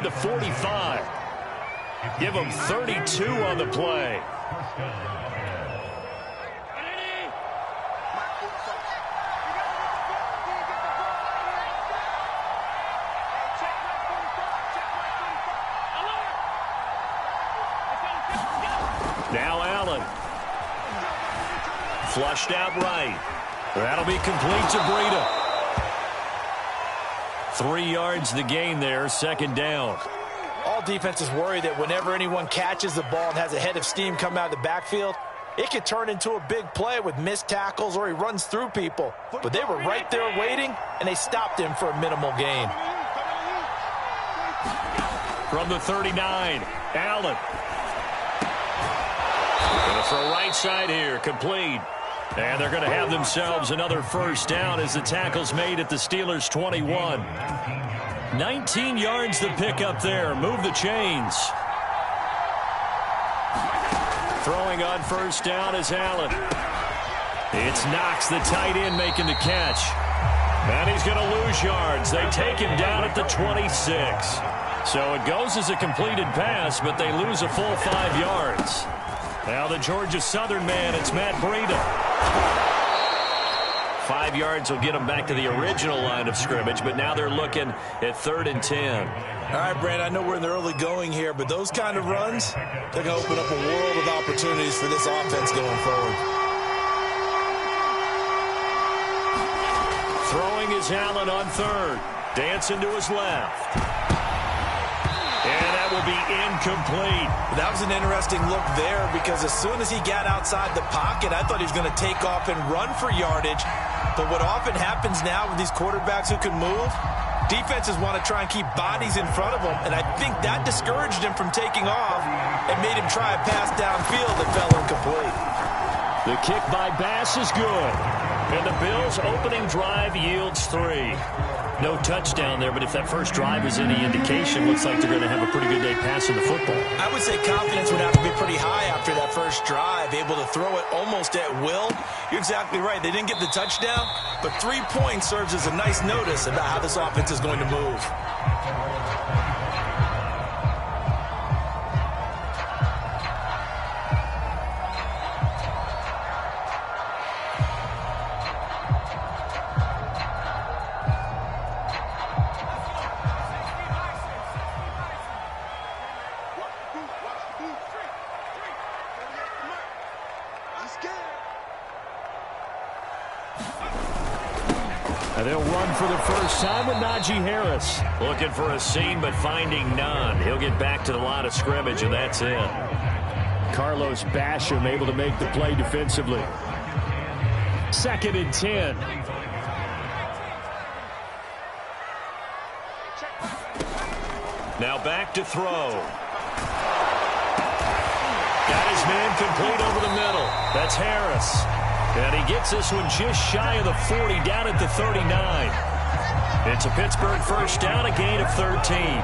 The 45. Give them 32 on the play. Now Allen. Flushed out right. That'll be complete to Breida. 3 yards the gain there, second down. All defenses worry that whenever anyone catches the ball and has a head of steam come out of the backfield, it could turn into a big play with missed tackles or he runs through people. But they were right there waiting, and they stopped him for a minimal gain. From the 39, Allen. Going to throw right side here, complete. And they're going to have themselves another first down as the tackle's made at the Steelers' 21. 19 yards the pick up there. Move the chains. Throwing on first down is Allen. It's Knox, the tight end, making the catch. And he's going to lose yards. They take him down at the 26. So it goes as a completed pass, but they lose a full 5 yards. Now the Georgia Southern man, it's Matt Breida. 5 yards will get them back to the original line of scrimmage, but now they're looking at 3rd and 10. All right, Brand, I know we're in the early going here, but those kind of runs, they're going to open up a world of opportunities for this offense going forward. Throwing is Allen on 3rd. Dancing to his left. And that will be incomplete. That was an interesting look there because as soon as he got outside the pocket, I thought he was going to take off and run for yardage. But what often happens now with these quarterbacks who can move, defenses want to try and keep bodies in front of them, and I think that discouraged him from taking off and made him try a pass downfield that fell incomplete. The kick by Bass is good, and the Bills' opening drive yields 3. No touchdown there, but if that first drive is any indication, looks like they're going to have a pretty good day passing the football. I would say confidence would have to be pretty high after that first drive, able to throw it almost at will. You're exactly right. They didn't get the touchdown, but 3 points serves as a nice notice about how this offense is going to move. And they'll run for the first time with Najee Harris. Looking for a seam, but finding none. He'll get back to the line of scrimmage, and that's it. Carlos Basham able to make the play defensively. 2nd and 10. Now back to throw. Got his man complete over the middle. That's Harris. And he gets this one just shy of the 40, down at the 39. It's a Pittsburgh first down, a gain of 13.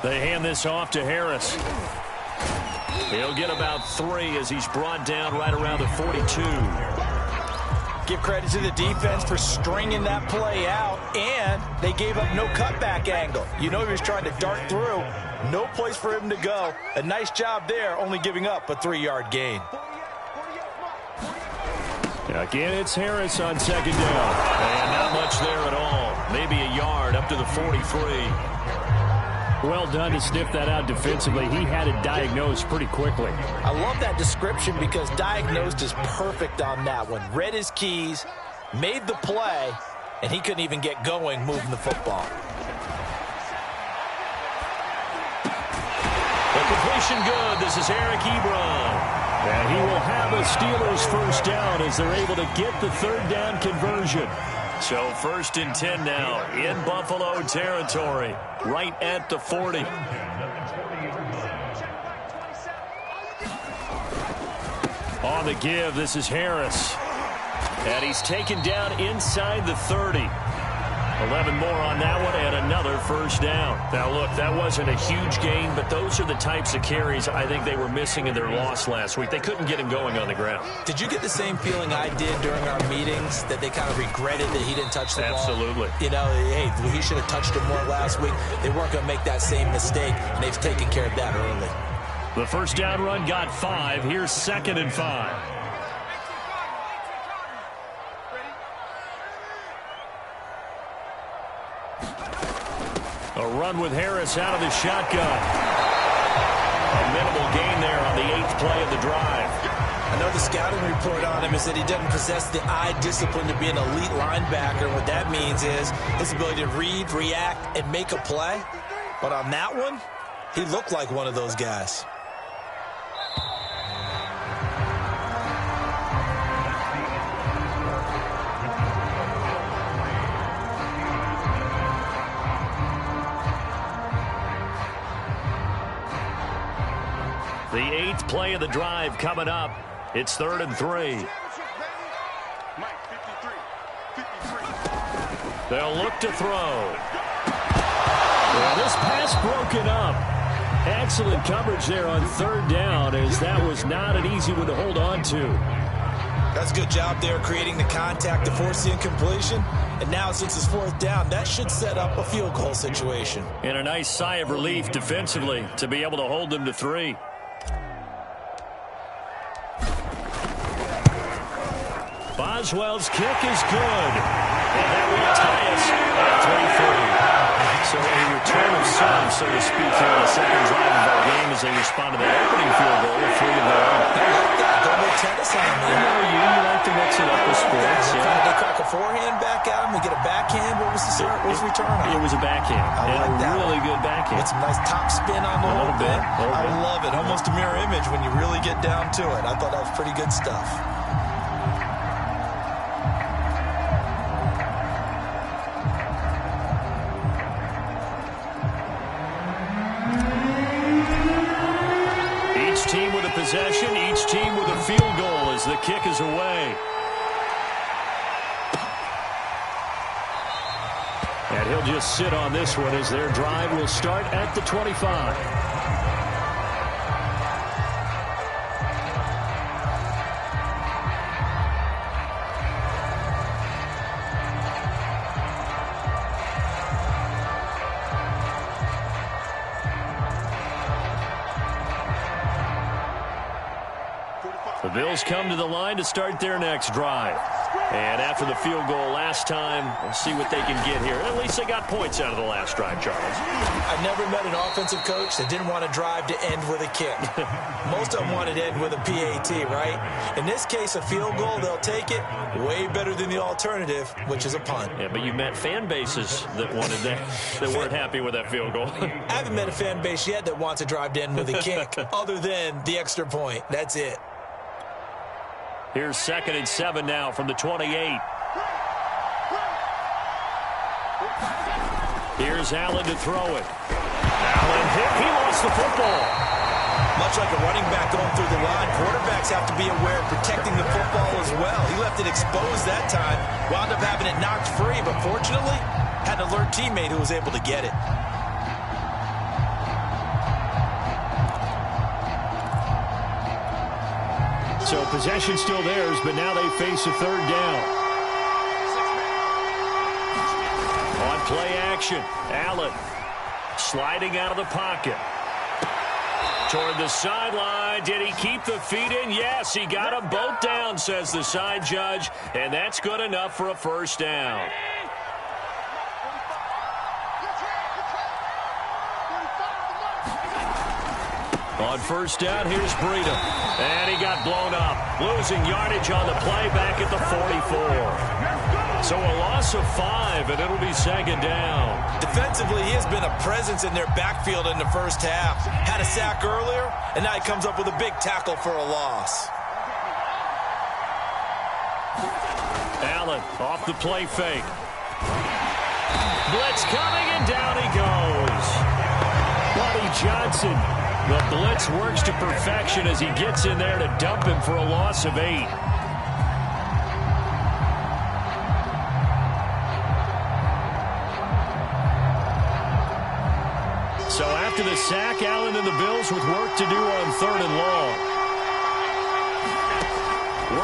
They hand this off to Harris. He'll get about 3 as he's brought down right around the 42. Give credit to the defense for stringing that play out, and they gave up no cutback angle. You know he was trying to dart through. No place for him to go. A nice job there, only giving up a 3-yard gain. Again, it's Harris on 2nd down. And not much there at all. Maybe a yard up to the 43. Well done to sniff that out defensively. He had it diagnosed pretty quickly. I love that description because diagnosed is perfect on that one. Read his keys, made the play, and he couldn't even get going moving the football. The completion good. This is Eric Ebron. And he will have a Steelers first down as they're able to get the 3rd down conversion. So 1st and 10 now in Buffalo territory, right at the 40. On the give, this is Harris. And he's taken down inside the 30. 11 more on that one and another first down. Now, look, that wasn't a huge gain, but those are the types of carries I think they were missing in their loss last week. They couldn't get him going on the ground. Did you get the same feeling I did during our meetings, that they kind of regretted that he didn't touch the ball? Absolutely. You know, hey, he should have touched it more last week. They weren't going to make that same mistake, and they've taken care of that early. The first down run got 5. Here's 2nd and 5. A run with Harris out of the shotgun. A minimal gain there on the 8th play of the drive. I know the scouting report on him is that he doesn't possess the eye discipline to be an elite linebacker. And what that means is his ability to read, react, and make a play. But on that one, he looked like one of those guys. The 8th play of the drive coming up. It's 3rd and 3. They'll look to throw. Well, this pass broken up. Excellent coverage there on 3rd down, as that was not an easy one to hold on to. That's a good job there creating the contact to force the incompletion. And now, since it's 4th down, that should set up a field goal situation. And a nice sigh of relief defensively to be able to hold them to 3. Boswell's kick is good. And that will tie us at 3-3. So a return of some, so to speak, here on the second drive of our game as they respond to that opening field goal with 3 of their own. I like that. Don't go tennis on me. You like to mix it up with sports. They crack a forehand back at him. They get a backhand. What was the return on? It was a backhand. I like that. Really good backhand. Get some nice top spin on the whole bit. I love it. Almost a mirror image when you really get down to it. I thought that was pretty good stuff. Team with a possession, each team with a field goal as the kick is away. And he'll just sit on this one as their drive will start at the 25. The Bills come to the line to start their next drive. And after the field goal last time, we'll see what they can get here. At least they got points out of the last drive, Charles. I've never met an offensive coach that didn't want to drive to end with a kick. Most of them wanted to end with a PAT, right? In this case, a field goal, they'll take it. Way better than the alternative, which is a punt. Yeah, but you met fan bases that wanted that, that weren't happy with that field goal. I haven't met a fan base yet that wants to drive to end with a kick, other than the extra point. That's it. Here's 2nd and 7 now from the 28. Here's Allen to throw it. Allen hit. He lost the football. Much like a running back going through the line, quarterbacks have to be aware of protecting the football as well. He left it exposed that time, wound up having it knocked free, but fortunately, had an alert teammate who was able to get it. So possession still theirs, but now they face a 3rd down. On play action, Allen sliding out of the pocket. Toward the sideline. Did he keep the feet in? Yes, he got them both down, says the side judge, and that's good enough for a first down. On first down, here's Breida. And he got blown up. Losing yardage on the play back at the 44. So a loss of 5, and it'll be 2nd down. Defensively, he has been a presence in their backfield in the first half. Had a sack earlier, and now he comes up with a big tackle for a loss. Allen off the play fake. Blitz coming, and down he goes. Buddy Johnson The blitz works to perfection as he gets in there to dump him for a loss of 8. So after the sack, Allen and the Bills with work to do on 3rd and long.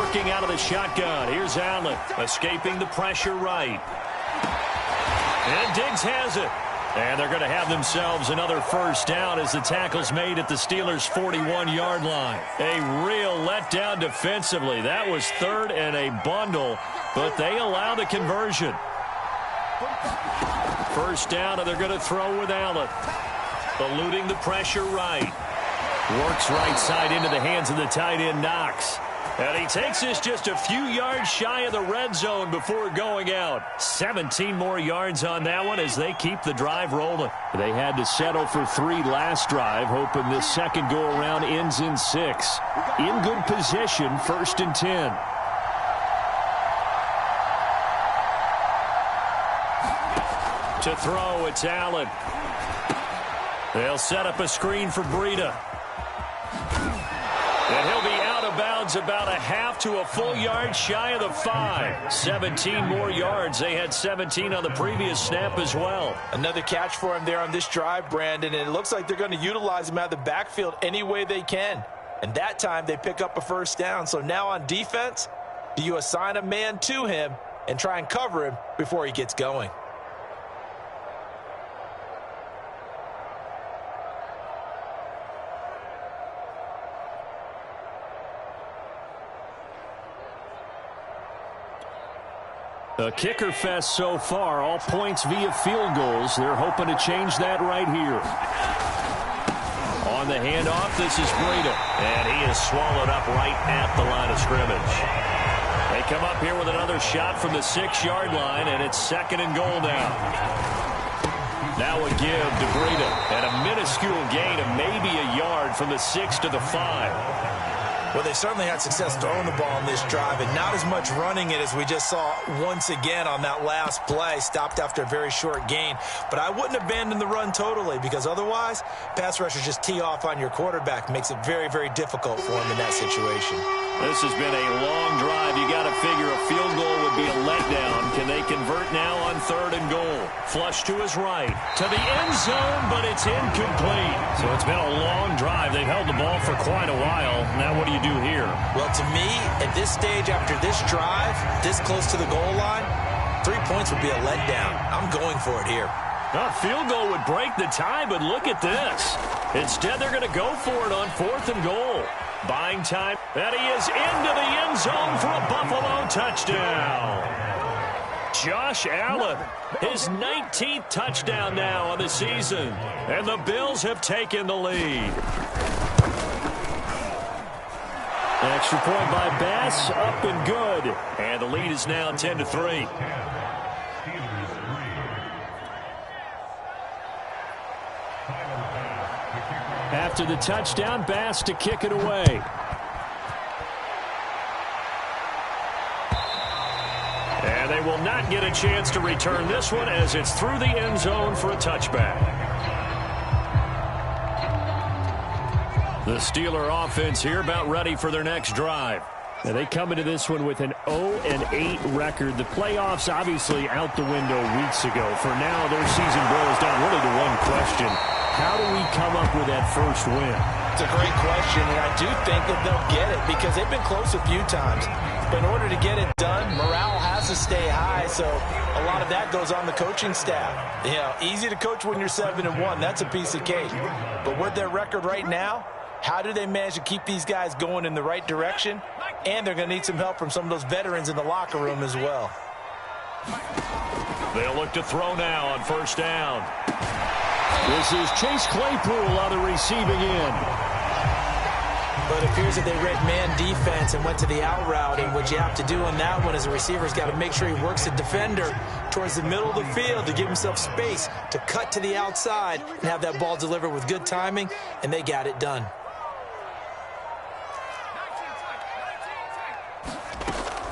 Working out of the shotgun. Here's Allen, escaping the pressure right. And Diggs has it. And they're going to have themselves another first down as the tackle's made at the Steelers' 41-yard line. A real letdown defensively. That was 3rd and a bundle, but they allow the conversion. First down, and they're going to throw with Allen. Eluding the pressure right. Works right side into the hands of the tight end, Knox. And he takes this just a few yards shy of the red zone before going out. 17 more yards on that one as they keep the drive rolling. They had to settle for 3 last drive, hoping this second go-around ends in 6. In good position, 1st and 10. To throw, it's Allen. They'll set up a screen for Breida. And he'll be out of bounds about a half to a full yard shy of the 5. 17 more yards. They had 17 on the previous snap as well. Another catch for him there on this drive, Brandon, and it looks like they're going to utilize him out of the backfield any way they can. And that time they pick up a first down. So now on defense, do you assign a man to him and try and cover him before he gets going? A kicker fest so far, all points via field goals. They're hoping to change that right here. On the handoff, this is Breida, and he is swallowed up right at the line of scrimmage. They come up here with another shot from the 6-yard line, and it's 2nd and goal now. Now a give to Breida, and a minuscule gain of maybe a yard from the 6 to the 5. Well, they certainly had success throwing the ball on this drive, and not as much running it as we just saw once again on that last play, stopped after a very short gain. But I wouldn't abandon the run totally, because otherwise, pass rushers just tee off on your quarterback. Makes it very, very difficult for him in that situation. This has been a long drive. You got to figure a field goal would be a letdown. Can they convert now on 3rd and goal? Flush to his right. To the end zone, but it's incomplete. So it's been a long drive. They've held the ball for quite a while. Now what do you do here? Well, to me, at this stage, after this drive, this close to the goal line, 3 points would be a letdown. I'm going for it here. A field goal would break the tie, but look at this. Instead, they're going to go for it on 4th and goal. Buying time, and he is into the end zone for a Buffalo touchdown. Josh Allen, his 19th touchdown now on the season, and the Bills have taken the lead. Extra point by Bass, up and good, and the lead is now 10-3. After the touchdown, Bass to kick it away. And they will not get a chance to return this one as it's through the end zone for a touchback. The Steeler offense here about ready for their next drive. Now they come into this one with an 0-8 record. The playoffs obviously out the window weeks ago. For now, their season boils down really to one question. How do we come up with that first win? It's a great question, and I do think that they'll get it because they've been close a few times. But in order to get it done, morale has to stay high, so a lot of that goes on the coaching staff. You know, easy to coach when you're 7-1. That's a piece of cake. But with their record right now, how do they manage to keep these guys going in the right direction? And they're going to need some help from some of those veterans in the locker room as well. They'll look to throw now on first down. This is Chase Claypool on the receiving end. But it appears that they read man defense and went to the out route. And what you have to do on that one is the receiver's got to make sure he works the defender towards the middle of the field to give himself space to cut to the outside and have that ball delivered with good timing, and they got it done.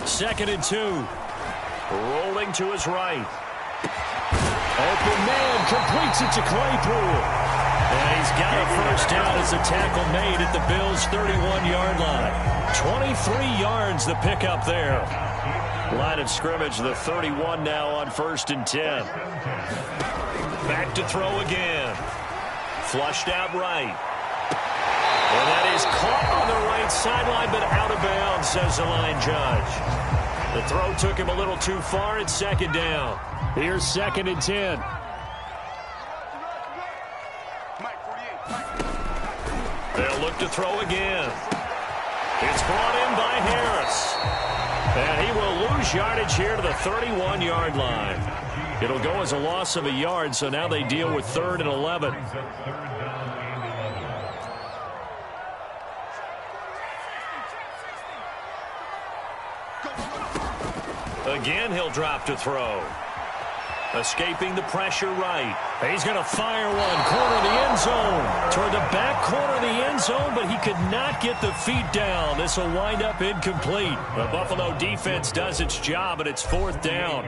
Second and 2. Rolling to his right. Open man completes it to Claypool. And he's got a first down as the tackle made at the Bills' 31-yard line. 23 yards the pickup there. Line of scrimmage, the 31 now on 1st and 10. Back to throw again. Flushed out right. And that is caught on the right sideline, but out of bounds, says the line judge. The throw took him a little too far. It's 2nd down. Here's 2nd and 10. They'll look to throw again. It's brought in by Harris. And he will lose yardage here to the 31-yard line. It'll go as a loss of a yard, so now they deal with 3rd and 11. Again, he'll drop to throw. Escaping the pressure right. He's going to fire one. Corner of the end zone. Toward the back corner of the end zone, but he could not get the feet down. This will wind up incomplete. The Buffalo defense does its job, and it's 4th down.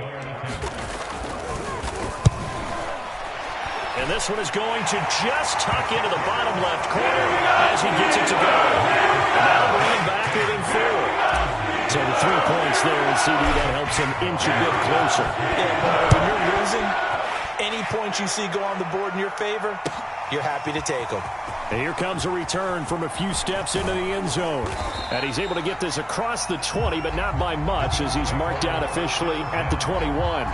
And this one is going to just tuck into the bottom left corner as he gets it to go. Now running back within 4. So the 3 points there, and CD, that helps him inch a bit closer. Yeah, when you're losing, any points you see go on the board in your favor, you're happy to take them. And here comes a return from a few steps into the end zone. And he's able to get this across the 20, but not by much, as he's marked out officially at the 21.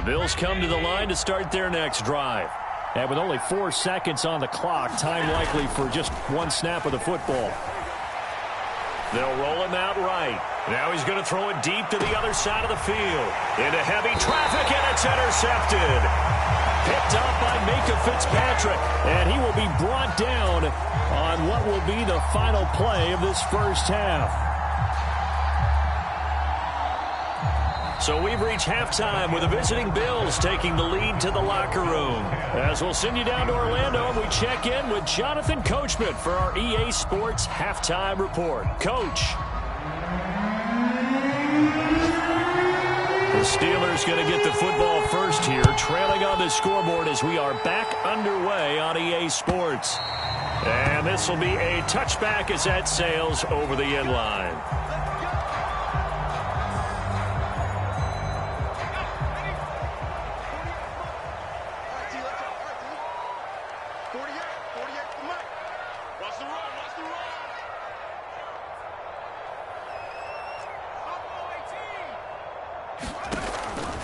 Bills come to the line to start their next drive. And with only 4 seconds on the clock, time likely for just 1 snap of the football. They'll roll him out right. Now he's going to throw it deep to the other side of the field. Into heavy traffic, and it's intercepted. Picked up by Minkah Fitzpatrick. And he will be brought down on what will be the final play of this first half. So we've reached halftime with the visiting Bills taking the lead to the locker room. As we'll send you down to Orlando, and we check in with Jonathan Coachman for our EA Sports Halftime Report. Coach. The Steelers going to get the football first here, trailing on the scoreboard as we are back underway on EA Sports. And this will be a touchback as that sails over the end line.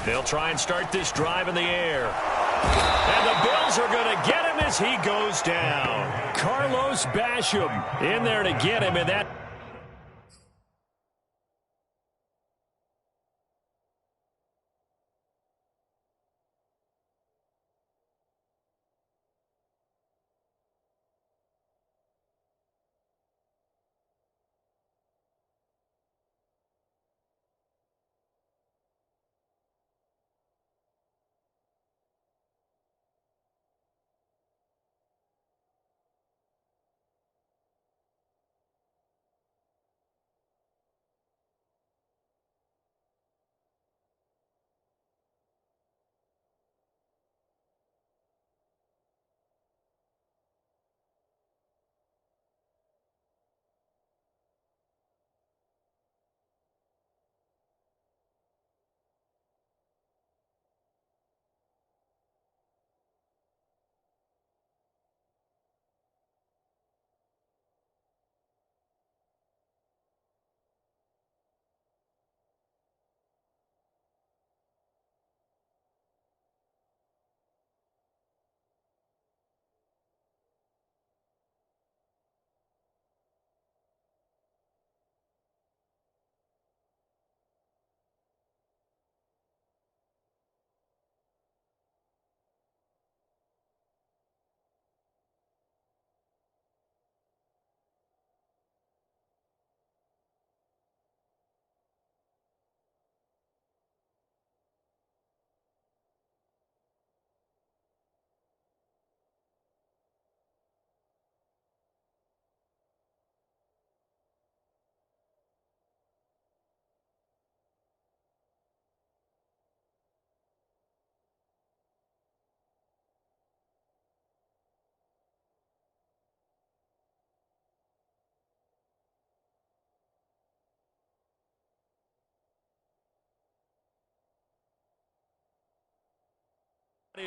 They'll try and start this drive in the air. And the Bills are going to get him as he goes down. Carlos Basham in there to get him, and that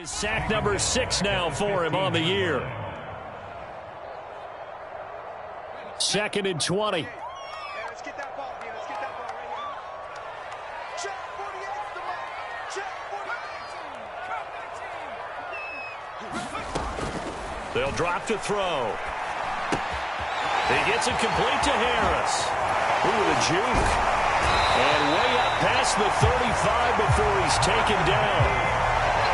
Is sack number 6 now for him on the year. 2nd and 20. Let's get that ball, D. Let's get that ball right here. Check 48, the mark. Check 48. They'll drop to throw. He gets it complete to Harris. Ooh, with a juke. And way up past the 35 before he's taken down.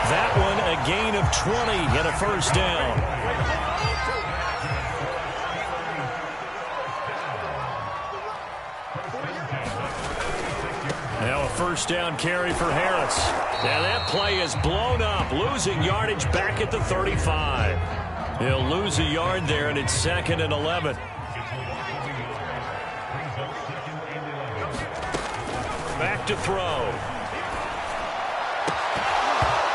That one a gain of 20 and a first down. Now a first down carry for Harris. Now that play is blown up, losing yardage back at the 35. He'll lose a yard there, and it's 2nd and 11. Back to throw.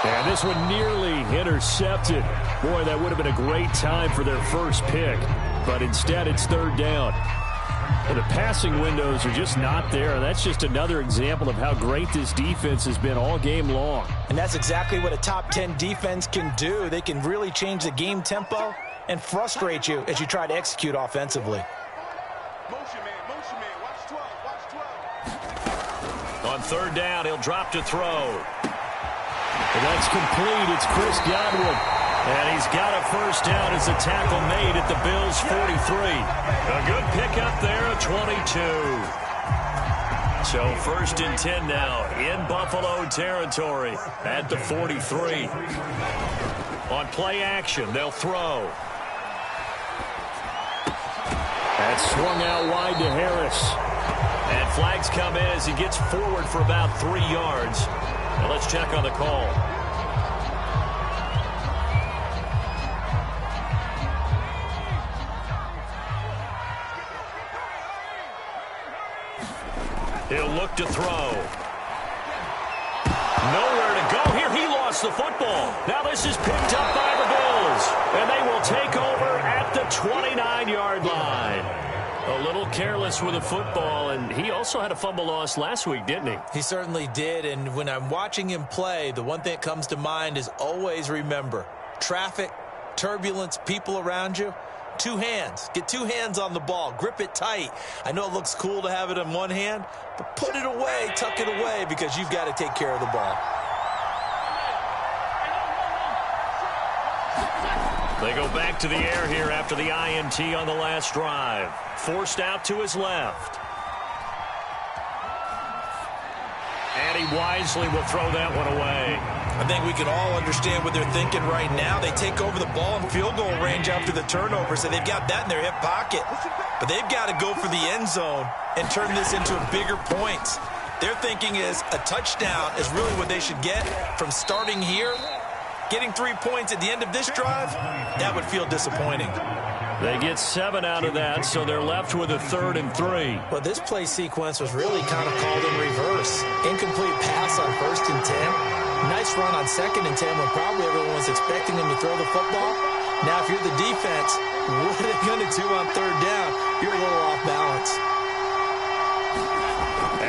And this one nearly intercepted. Boy, that would have been a great time for their first pick. But instead, it's 3rd down. And the passing windows are just not there. That's just another example of how great this defense has been all game long. And that's exactly what a top 10 defense can do. They can really change the game tempo and frustrate you as you try to execute offensively. Motion man, watch 12, watch 12. On 3rd down, he'll drop to throw. And that's complete. It's Chris Godwin. And he's got a first down as the tackle made at the Bills' 43. A good pickup there, a 22. So 1st and 10 now in Buffalo territory at the 43. On play action, they'll throw. That's swung out wide to Harris. And flags come in as he gets forward for about 3 yards. Now let's check on the call. He'll look to throw. Nowhere to go here. He lost the football. Now this is picked up by the Bills. And they will take over at the 29-yard line. A little careless with the football, and he also had a fumble loss last week, didn't he? He certainly did, and when I'm watching him play, the one thing that comes to mind is always remember, traffic, turbulence, people around you, 2 hands. Get 2 hands on the ball. Grip it tight. I know it looks cool to have it in one hand, but put it away, tuck it away, because you've got to take care of the ball. They go back to the air here after the INT on the last drive. Forced out to his left. And he wisely will throw that one away. I think we can all understand what they're thinking right now. They take over the ball in field goal range after the turnover, so they've got that in their hip pocket. But they've got to go for the end zone and turn this into bigger points. Their thinking is a touchdown is really what they should get from starting here. Getting 3 points at the end of this drive, that would feel disappointing. They get 7 out of that, so they're left with a 3rd and 3. Well, this play sequence was really kind of called in reverse. Incomplete pass on 1st and 10. Nice run on 2nd and 10 when probably everyone was expecting him to throw the football. Now, if you're the defense, what are they going to do on 3rd down? You're a little off balance.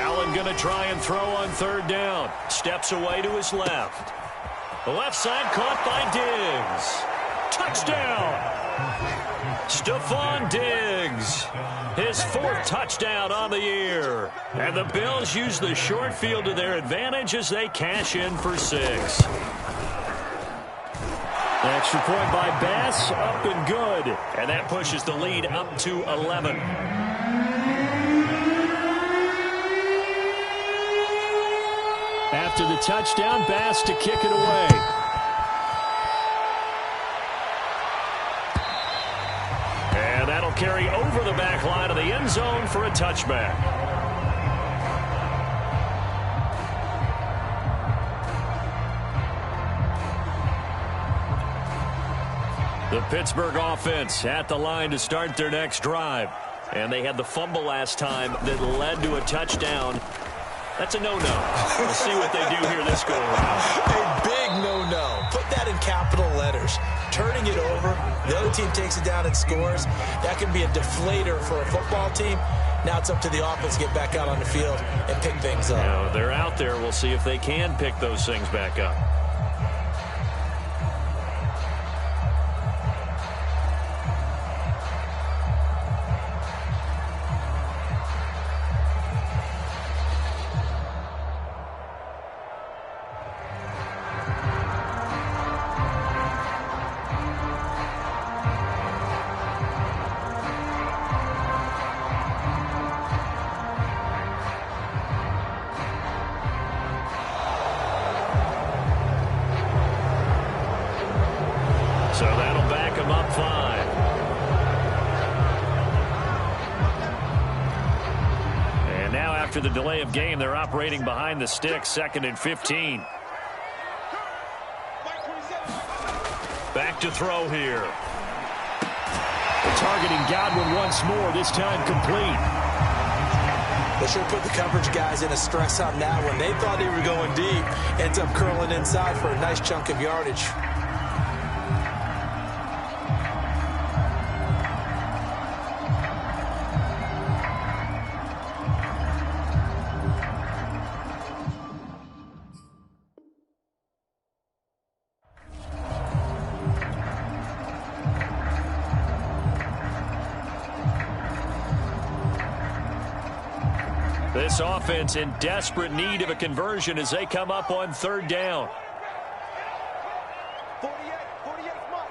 Allen going to try and throw on 3rd down. Steps away to his left. The left side caught by Diggs. Touchdown! Stephon Diggs. His 4th touchdown on the year. And the Bills use the short field to their advantage as they cash in for 6. Extra point by Bass, up and good. And that pushes the lead up to 11. After the touchdown, Bass to kick it away. And that'll carry over the back line of the end zone for a touchback. The Pittsburgh offense at the line to start their next drive. And they had the fumble last time that led to a touchdown. That's a no-no. We'll see what they do here this go-around. A big no-no. Put that in capital letters. Turning it over, the other team takes it down and scores. That can be a deflator for a football team. Now it's up to the offense to get back out on the field and pick things up. Now, they're out there. We'll see if they can pick those things back up. after the delay of game. They're operating behind the sticks, 2nd and 15. Back to throw here. Targeting Godwin once more, this time complete. They should have put the coverage guys in a stress on that one. They thought they were going deep. Ends up curling inside for a nice chunk of yardage. This offense in desperate need of a conversion as they come up on 3rd down. 48 smart.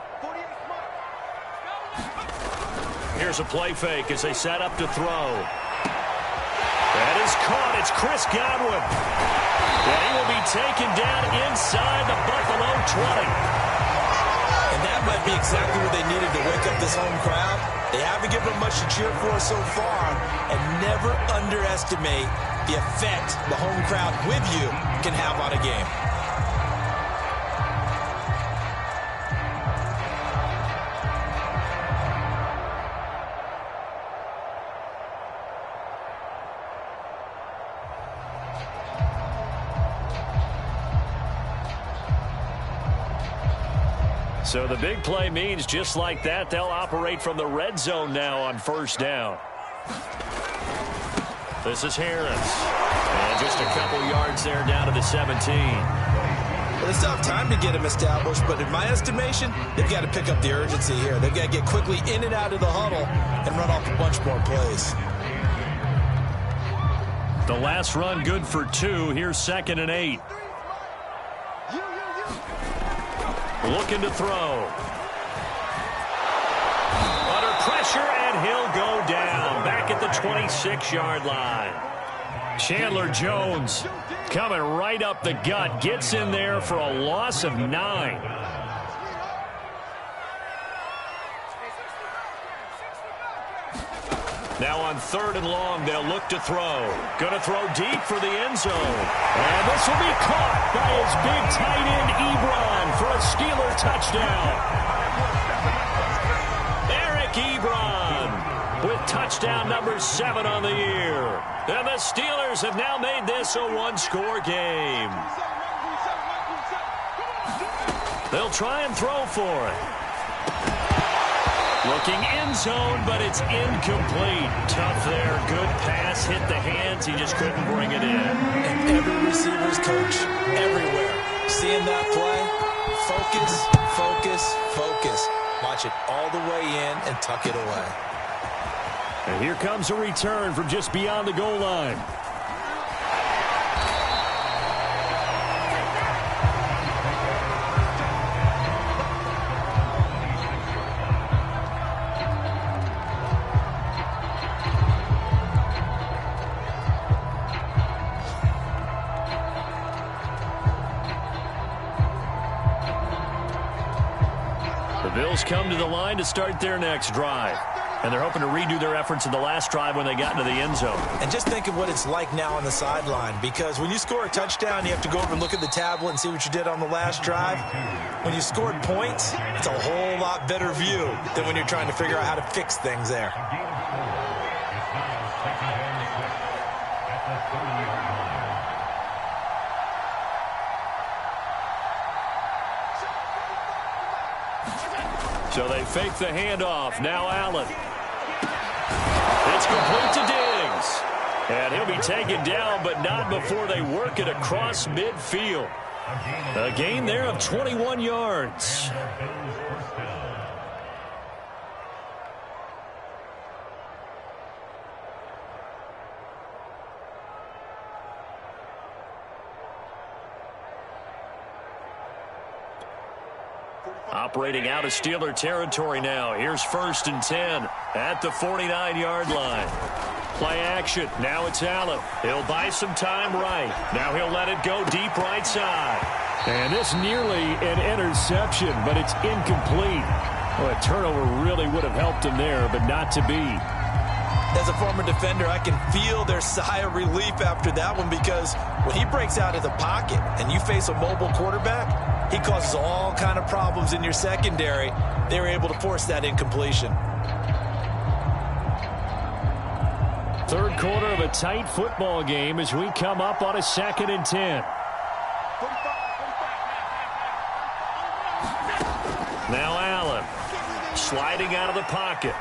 Here's a play fake as they set up to throw. That is caught. It's Chris Godwin. And he will be taken down inside the Buffalo 20. And that might be exactly what they needed to wake up this home crowd. They haven't given them much to cheer for so far, and never underestimate the effect the home crowd with you can have on a game. So the big play means just like that, they'll operate from the red zone now on 1st down. This is Harris. And just a couple yards there down to the 17. Well, they still have time to get him established, but in my estimation, they've got to pick up the urgency here. They've got to get quickly in and out of the huddle and run off a bunch more plays. The last run good for 2. Here's 2nd and 8. Looking to throw. Under pressure, and he'll go down. Back at the 26-yard line. Chandler Jones coming right up the gut. Gets in there for a loss of 9. Now on 3rd and long, they'll look to throw. Going to throw deep for the end zone. And this will be caught by his big tight end, Ebron, for a Steeler touchdown. Eric Ebron with touchdown number 7 on the year. And the Steelers have now made this a one-score game. They'll try and throw for it. Looking end zone, but it's incomplete. Tough there. Good pass. Hit the hands. He just couldn't bring it in. And every receiver's coach everywhere. Seeing that play, focus, focus, focus. Watch it all the way in and tuck it away. And here comes a return from just beyond the goal line. Bills come to the line to start their next drive. And they're hoping to redo their efforts in the last drive when they got into the end zone. And just think of what it's like now on the sideline, because when you score a touchdown, you have to go over and look at the tablet and see what you did on the last drive. When you scored points, it's a whole lot better view than when you're trying to figure out how to fix things there. So they fake the handoff. Now Allen. It's complete to Diggs. And he'll be taken down, but not before they work it across midfield. A gain there of 21 yards. Operating out of Steeler territory now. Here's 1st and 10 at the 49-yard line. Play action. Now it's Allen. He'll buy some time right. Now he'll let it go deep right side. And this nearly an interception, but it's incomplete. Well, a turnover really would have helped him there, but not to be. As a former defender, I can feel their sigh of relief after that one, because when he breaks out of the pocket and you face a mobile quarterback, he causes all kind of problems in your secondary. They were able to force that incompletion. Third quarter of a tight football game as we come up on a 2nd and 10. Now Allen sliding out of the pocket.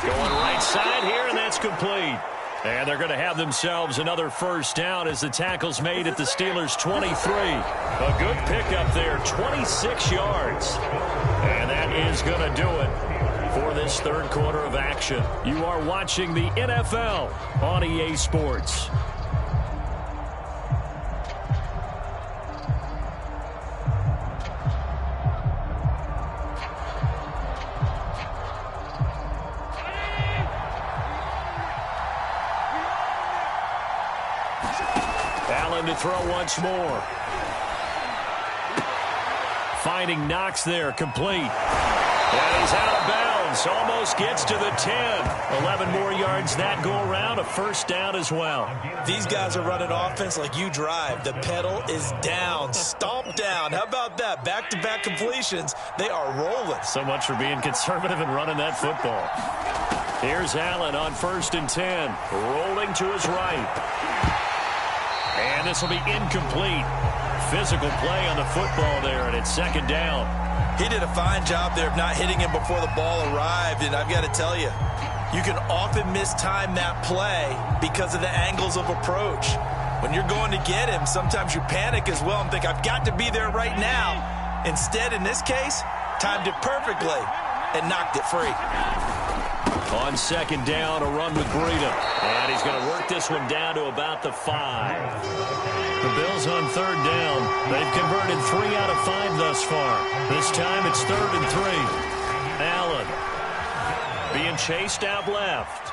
Going right side here, and that's complete. And they're going to have themselves another first down as the tackle's made at the Steelers' 23. A good pickup there, 26 yards. And that is going to do it for this third quarter of action. You are watching the NFL on EA Sports. Allen to throw once more. Finding Knox there, complete. And he's out of bounds. Almost gets to the 10. 11 more yards that go around. A first down as well. These guys are running offense like you drive. The pedal is down. Stomp down. How about that? Back-to-back completions. They are rolling. So much for being conservative and running that football. Here's Allen on 1st and 10. Rolling to his right. And this will be incomplete. Physical play on the football there, and it's 2nd down. He did a fine job there of not hitting him before the ball arrived, and I've got to tell you, you can often mistime that play because of the angles of approach. When you're going to get him, sometimes you panic as well and think, I've got to be there right now. Instead, in this case, timed it perfectly and knocked it free. On 2nd down, a run with Breida. And he's going to work this one down to about the 5. The Bills on 3rd down. They've converted 3 out of 5 thus far. This time it's 3rd and 3. Allen being chased out left.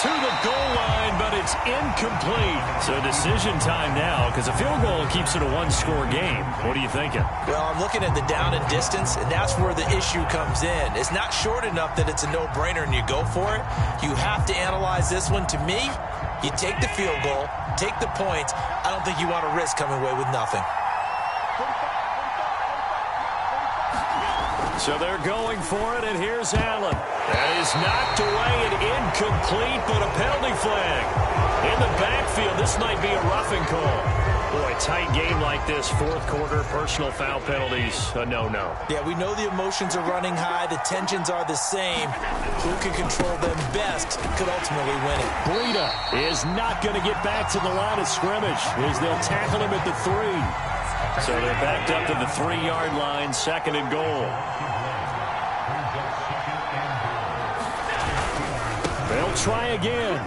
To the goal line, but it's incomplete. So decision time now, because a field goal keeps it a one-score game. What are you thinking? Well, I'm looking at the down and distance, and that's where the issue comes in. It's not short enough that it's a no-brainer and you go for it. You have to analyze this one. To me, you take the field goal, take the points. I don't think you want to risk coming away with nothing. So they're going for it, and here's Allen. That is knocked away and incomplete, but a penalty flag. In the backfield, this might be a roughing call. Boy, tight game like this, 4th quarter, personal foul penalties, a no-no. Yeah, we know the emotions are running high. The tensions are the same. Who can control them best could ultimately win it. Breida is not going to get back to the line of scrimmage as they'll tackle him at the 3. So they're backed up to the 3-yard line, 2nd and goal. They'll try again.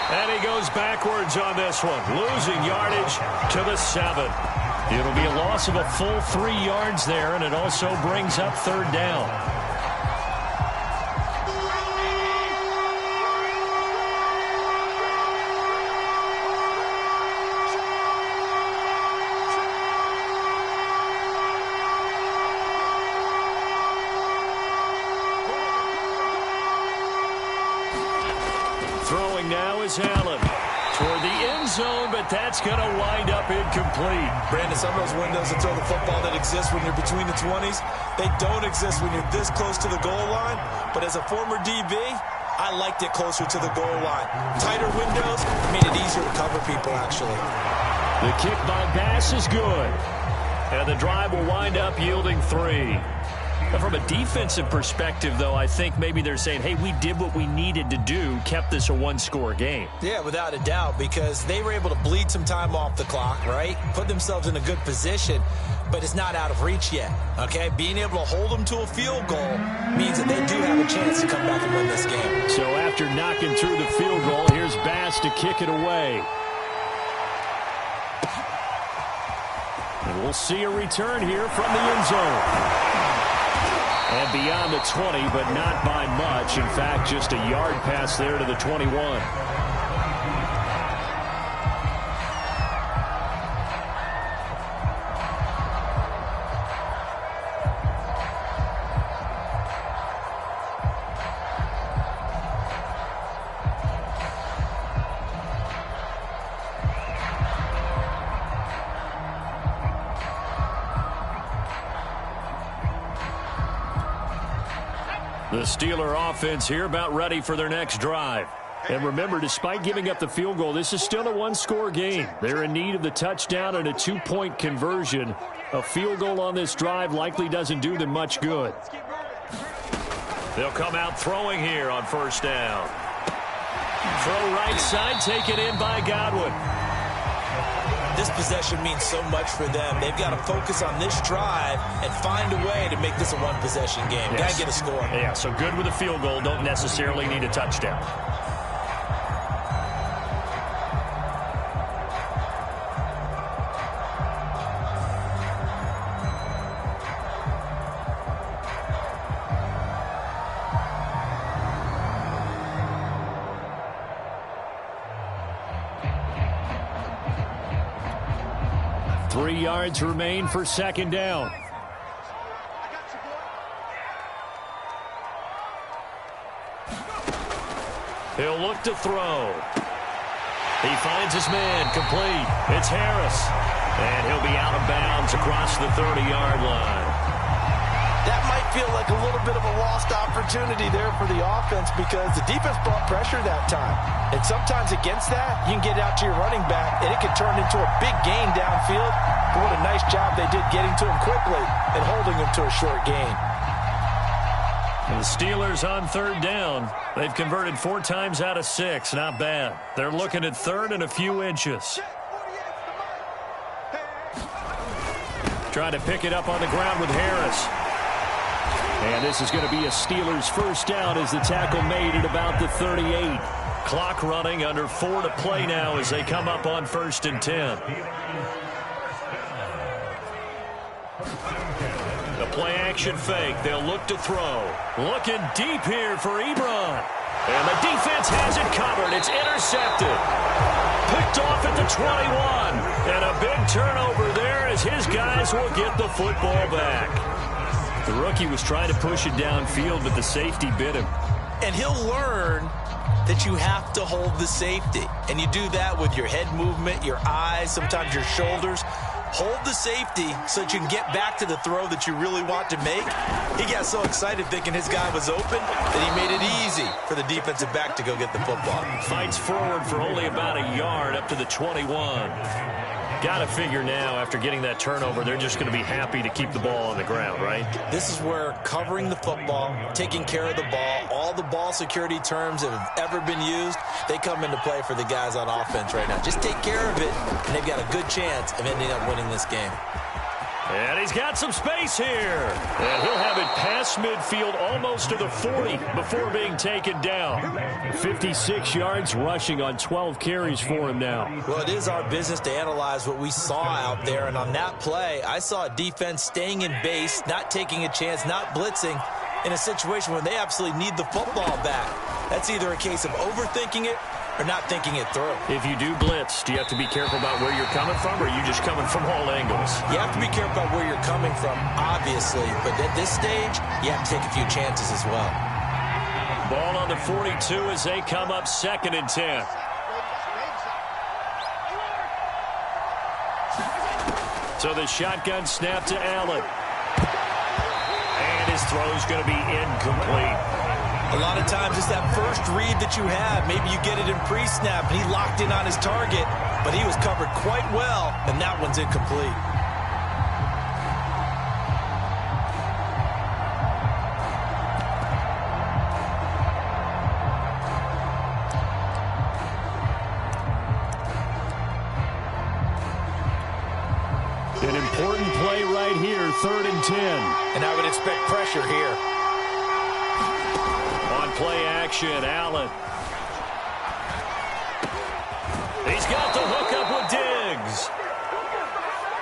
And he goes backwards on this one, losing yardage to the 7. It'll be a loss of a full 3 yards there, and it also brings up 3rd down. Throwing now is Allen toward the end zone, but that's going to wind up incomplete. Brandon, some of those windows that throw the football that exist when you're between the 20s, they don't exist when you're this close to the goal line. But as a former DB, I liked it closer to the goal line. Tighter windows made it easier to cover people, actually. The kick by Bass is good. And the drive will wind up yielding 3. From a defensive perspective, though, I think maybe they're saying, hey, we did what we needed to do, kept this a one-score game. Yeah, without a doubt, because they were able to bleed some time off the clock, right? Put themselves in a good position, but it's not out of reach yet, okay? Being able to hold them to a field goal means that they do have a chance to come back and win this game. So after knocking through the field goal, here's Bass to kick it away. And we'll see a return here from the end zone. And beyond the 20, but not by much. In fact, just a yard pass there to the 21. The Steeler offense here about ready for their next drive. And remember, despite giving up the field goal, this is still a one-score game. They're in need of the touchdown and a two-point conversion. A field goal on this drive likely doesn't do them much good. They'll come out throwing here on first down. Throw right side, taken in by Godwin. This possession means so much for them. They've got to focus on this drive and find a way to make this a one-possession game. Yes. Got to get a score. Yeah, so good with a field goal. Don't necessarily need a touchdown. Three yards remain for second down. He'll look to throw. He finds his man, complete. It's Harris. And he'll be out of bounds across the 30-yard line. That might feel like a little bit of a lost opportunity there for the offense because the defense brought pressure that time. And sometimes against that, you can get out to your running back, and it can turn into a big gain downfield. But what a nice job they did getting to him quickly and holding him to a short gain. The Steelers on third down. They've converted 4 times out of 6. Not bad. They're looking at third and a few inches. Trying to pick it up on the ground with Harris. And this is going to be a Steelers first down as the tackle made at about the 38. Clock running, under 4 to play now as they come up on 1st and 10. The play action fake. They'll look to throw. Looking deep here for Ebron. And the defense has it covered. It's intercepted. Picked off at the 21. And a big turnover there as his guys will get the football back. The rookie was trying to push it downfield, but the safety bit him. And he'll learn that you have to hold the safety. And you do that with your head movement, your eyes, sometimes your shoulders. Hold the safety so that you can get back to the throw that you really want to make. He got so excited thinking his guy was open that he made it easy for the defensive back to go get the football. Fights forward for only about a yard up to the 21. Got to figure now, after getting that turnover, they're just going to be happy to keep the ball on the ground, right? This is where covering the football, taking care of the ball, all the ball security terms that have ever been used, they come into play for the guys on offense right now. Just take care of it, and they've got a good chance of ending up winning this game. And he's got some space here. And he'll have it past midfield almost to the 40 before being taken down. 56 yards rushing on 12 carries for him now. Well, it is our business to analyze what we saw out there. And on that play, I saw a defense staying in base, not taking a chance, not blitzing in a situation when they absolutely need the football back. That's either a case of overthinking it or not thinking it through. If you do blitz, do you have to be careful about where you're coming from, or are you just coming from all angles? You have to be careful about where you're coming from, obviously. But at this stage, you have to take a few chances as well. Ball on the 42 as they come up 2nd and 10. So the shotgun snap to Allen. And his throw's going to be incomplete. A lot of times it's that first read that you have. Maybe you get it in pre-snap, and he locked in on his target, but he was covered quite well, and that one's incomplete. An important play right here, 3rd and 10. And I would expect pressure here. Play action, Allen. He's got the hookup with Diggs.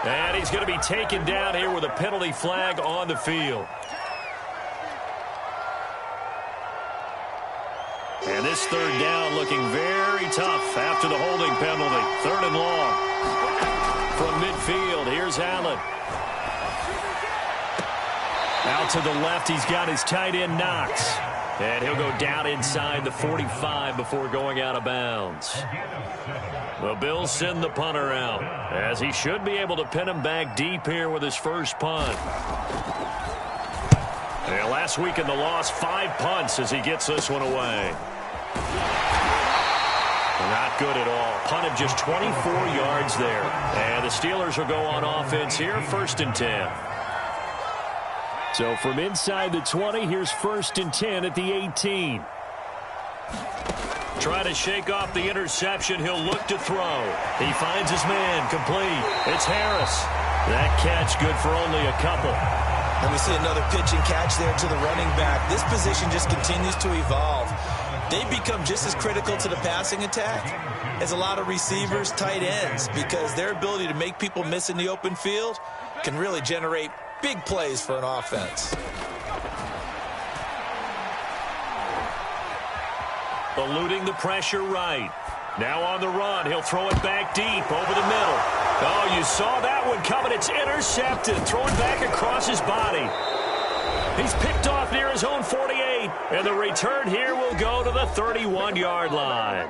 And he's going to be taken down here with a penalty flag on the field. And this 3rd down looking very tough after the holding penalty. 3rd and long. From midfield, here's Allen. Out to the left, he's got his tight end Knox. And he'll go down inside the 45 before going out of bounds. The Bills send the punter out, as he should be able to pin him back deep here with his first punt. Yeah, last week in the loss, 5 punts as he gets this one away. Not good at all. Punt of just 24 yards there. And the Steelers will go on offense here, 1st and 10. So from inside the 20, here's 1st and 10 at the 18. Trying to shake off the interception. He'll look to throw. He finds his man. Complete. It's Harris. That catch good for only a couple. And we see another pitch and catch there to the running back. This position just continues to evolve. They become just as critical to the passing attack as a lot of receivers, tight ends, because their ability to make people miss in the open field can really generate big plays for an offense. Eluding the pressure right. Now on the run. He'll throw it back deep over the middle. Oh, you saw that one coming. It's intercepted. Throwing back across his body. He's picked off near his own 48. And the return here will go to the 31-yard line.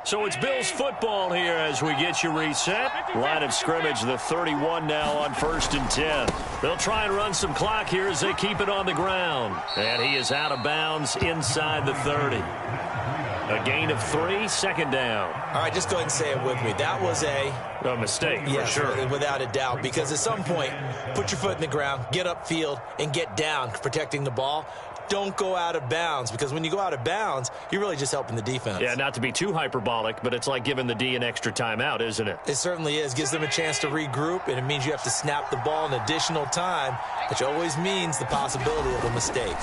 So it's Bills football here as we get you reset. Line of scrimmage, the 31 now on 1st and 10. They'll try and run some clock here as they keep it on the ground. And he is out of bounds inside the 30. A gain of 3, 2nd down. All right, just go ahead and say it with me. That was a mistake, yes, for sure. Without a doubt, because at some point, put your foot in the ground, get upfield, and get down, protecting the ball. Don't go out of bounds, because when you go out of bounds, you're really just helping the defense. Yeah, not to be too hyperbolic, but it's like giving the D an extra timeout, isn't it? It certainly is. Gives them a chance to regroup, and it means you have to snap the ball an additional time, which always means the possibility of a mistake.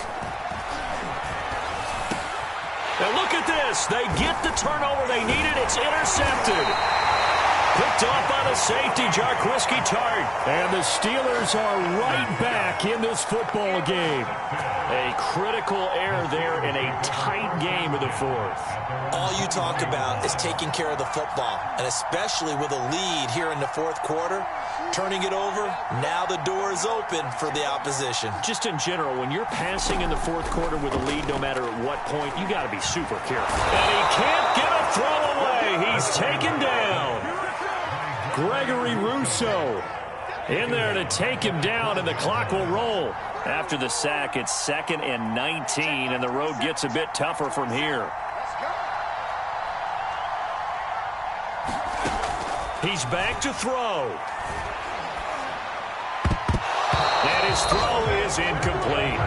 Now look at this. They get the turnover they needed. It's intercepted. Picked off by the safety, Jarquiski Tart. And the Steelers are right back in this football game. A critical error there in a tight game in the 4th. All you talk about is taking care of the football, and especially with a lead here in the 4th quarter, turning it over, now the door is open for the opposition. Just in general, when you're passing in the 4th quarter with a lead, no matter at what point, you got to be super careful. And he can't get a throw away. He's taken down. Gregory Rousseau in there to take him down, and the clock will roll. After the sack, it's 2nd and 19, and the road gets a bit tougher from here. He's back to throw. And his throw is incomplete.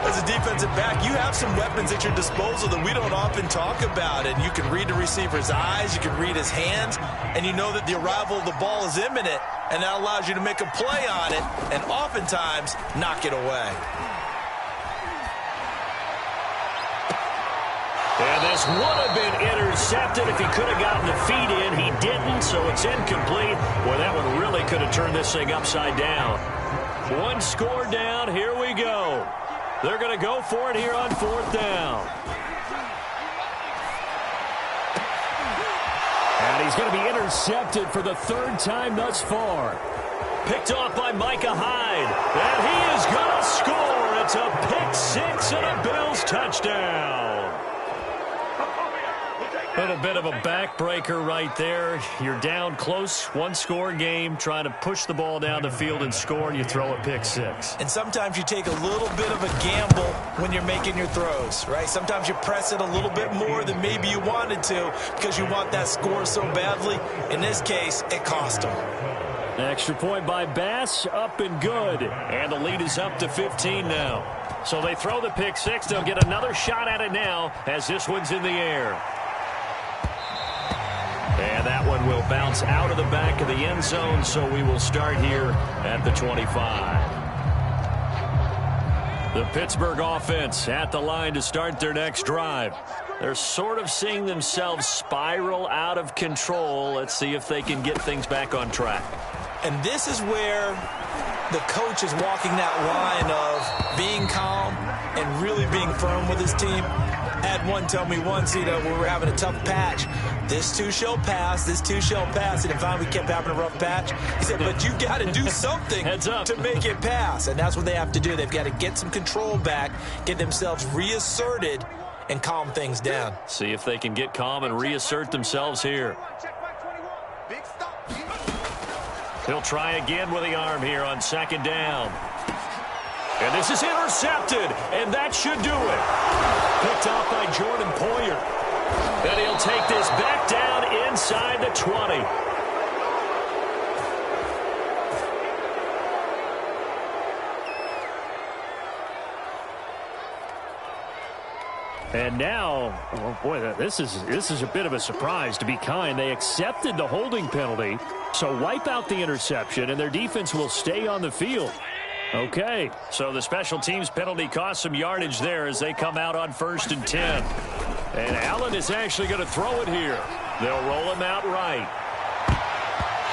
As a defensive back, you have some weapons at your disposal that we don't often talk about, and you can read the receiver's eyes, you can read his hands, and you know that the arrival of the ball is imminent, and that allows you to make a play on it and oftentimes knock it away. And this would have been intercepted if he could have gotten the feet in. He didn't, so it's incomplete. Boy, that one really could have turned this thing upside down. 1 score down. Here we go. They're going to go for it here on 4th down. And he's going to be intercepted for the 3rd time thus far. Picked off by Micah Hyde. And he is going to score. It's a pick-6 and a Bills touchdown. Little bit of a backbreaker right there. You're down close, 1-score game, trying to push the ball down the field and score, and you throw a pick-6. And sometimes you take a little bit of a gamble when you're making your throws, right? Sometimes you press it a little bit more than maybe you wanted to because you want that score so badly. In this case, it cost them. Extra point by Bass, up and good. And the lead is up to 15 now. So they throw the pick-6. They'll get another shot at it now as this one's in the air. And that one will bounce out of the back of the end zone, so we will start here at the 25. The Pittsburgh offense at the line to start their next drive. They're sort of seeing themselves spiral out of control. Let's see if they can get things back on track. And this is where the coach is walking that line of being calm and really being firm with his team. Had one tell me once, when we were having a tough patch, this too shall pass, this too shall pass. And finally we kept having a rough patch. He said, but you got to do something to make it pass. And that's what they have to do. They've got to get some control back, get themselves reasserted, and calm things down. See if they can get calm and reassert themselves here. He'll try again with the arm here on second down. And this is intercepted, and that should do it. Picked off by Jordan Poyer. And he'll take this back down inside the 20. And now, oh boy, this is a bit of a surprise, to be kind. They accepted the holding penalty, so wipe out the interception, and their defense will stay on the field. Okay. So the special teams penalty cost some yardage there as they come out on 1st and 10. And Allen is actually going to throw it here. They'll roll him out right.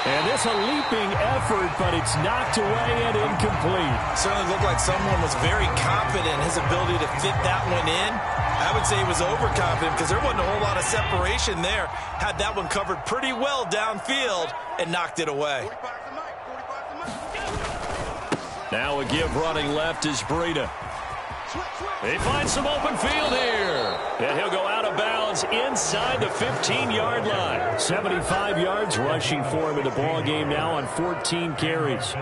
And this a leaping effort, but it's knocked away and incomplete. Certainly looked like someone was very confident in his ability to fit that one in. I would say he was overconfident because there wasn't a whole lot of separation there. Had that one covered pretty well downfield and knocked it away. Now a give running left is Breida. He finds some open field here. And he'll go out of bounds inside the 15-yard line. 75 yards rushing for him in the ball game now on 14 carries.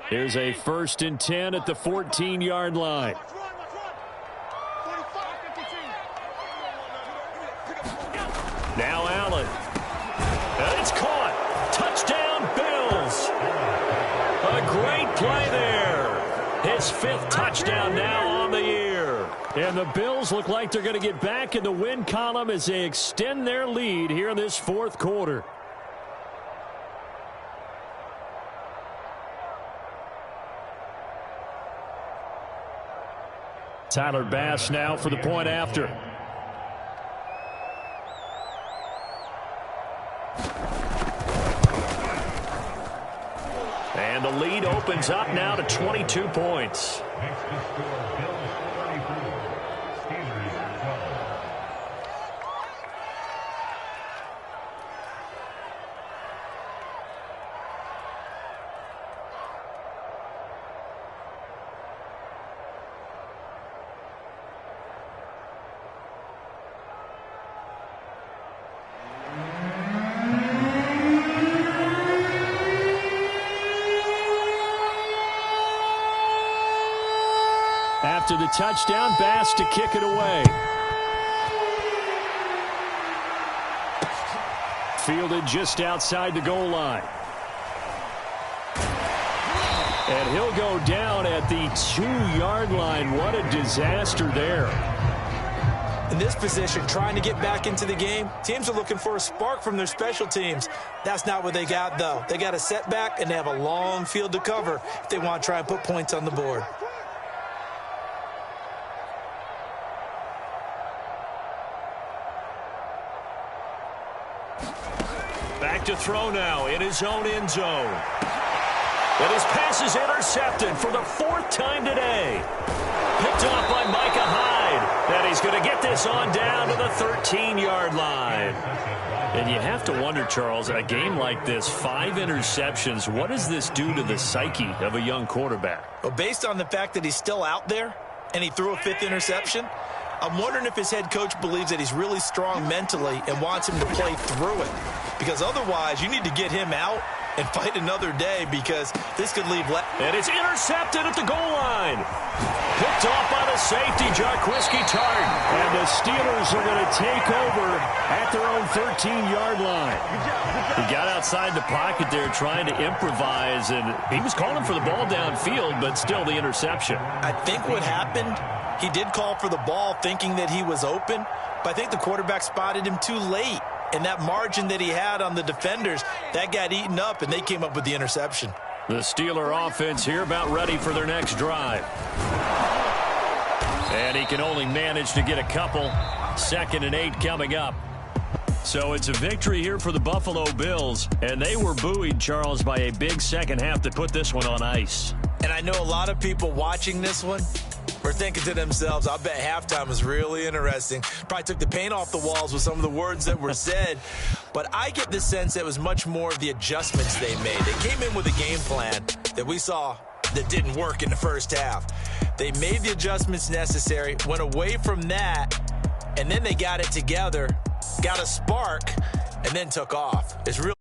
Here's a 1st and 10 at the 14-yard line. Now Allen. And it's caught. Touchdown, Bills. A great play there. His 5th touchdown now on the year. And the Bills look like they're going to get back in the win column as they extend their lead here in this 4th quarter. Tyler Bass now for the point after. And the lead opens up now to 22 points. After the touchdown, Bass to kick it away. Fielded just outside the goal line. And he'll go down at the 2-yard line. What a disaster there. In this position, trying to get back into the game, teams are looking for a spark from their special teams. That's not what they got, though. They got a setback, and they have a long field to cover if they want to try and put points on the board. Back to throw now in his own end zone. And his pass is intercepted for the 4th time today. Picked off by Micah Hyde. And he's going to get this on down to the 13-yard line. And you have to wonder, Charles, a game like this, 5 interceptions, what does this do to the psyche of a young quarterback? Well, based on the fact that he's still out there and he threw a 5th interception, I'm wondering if his head coach believes that he's really strong mentally and wants him to play through it. Because otherwise, you need to get him out and fight another day because this could leave left. And it's intercepted at the goal line. Picked off by the safety, Jarquiski Tartt. And the Steelers are going to take over at their own 13-yard line. He got outside the pocket there trying to improvise, and he was calling for the ball downfield, but still the interception. I think what happened, he did call for the ball thinking that he was open, but I think the quarterback spotted him too late. And that margin that he had on the defenders, that got eaten up, and they came up with the interception. The Steeler offense here about ready for their next drive. And he can only manage to get a couple. 2nd and 8 coming up. So it's a victory here for the Buffalo Bills. And they were buoyed, Charles, by a big second half to put this one on ice. And I know a lot of people watching this one were thinking to themselves, I bet halftime was really interesting. Probably took the paint off the walls with some of the words that were said. But I get the sense that it was much more of the adjustments they made. They came in with a game plan that we saw that didn't work in the first half. They made the adjustments necessary, went away from that, and then they got it together, got a spark, and then took off. It's really